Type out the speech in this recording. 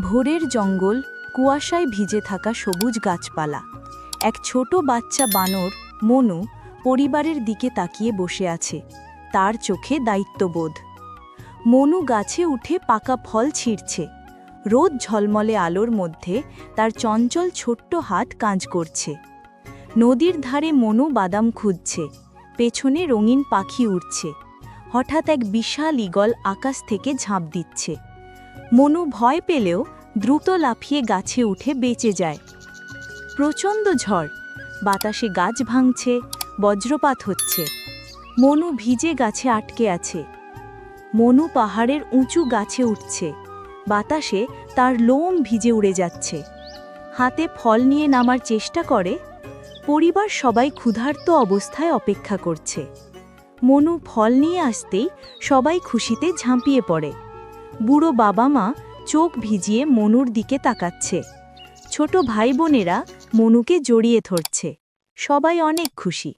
ভোরের জঙ্গল, কুয়াশায় ভিজে থাকা সবুজ গাছপালা। এক ছোট বাচ্চা বানর, মনু, পরিবারের দিকে তাকিয়ে বসে আছে। তার চোখে দায়িত্ববোধ। মনু গাছে উঠে পাকা ফল ছিঁড়ছে। রোদ ঝলমলে আলোর মধ্যে তার চঞ্চল ছোট্ট হাত কাজ করছে। নদীর ধারে মনু বাদাম খুঁজছে। পেছনে রঙিন পাখি উড়ছে। হঠাৎ এক বিশাল ঈগল আকাশ থেকে ঝাঁপ দিচ্ছে। মনু ভয় পেলেও দ্রুত লাফিয়ে গাছে উঠে বেঁচে যায়। প্রচণ্ড ঝড়, বাতাসে গাছ ভাঙছে, বজ্রপাত হচ্ছে। মনু ভিজে গাছে আটকে আছে। মনু পাহাড়ের উঁচু গাছে উঠছে। বাতাসে তার লোম ভিজে উড়ে যাচ্ছে। হাতে ফল নিয়ে নামার চেষ্টা করে। পরিবার সবাই ক্ষুধার্ত অবস্থায় অপেক্ষা করছে। মনু ফল নিয়ে আসতেই সবাই খুশিতে ঝাঁপিয়ে পড়ে। বুড়ো বাবা মা চোখ ভিজিয়ে মনুর দিকে তাকাচ্ছে। ছোট ভাই বোনেরা মনুকে জড়িয়ে ধরছে। সবাই অনেক খুশি।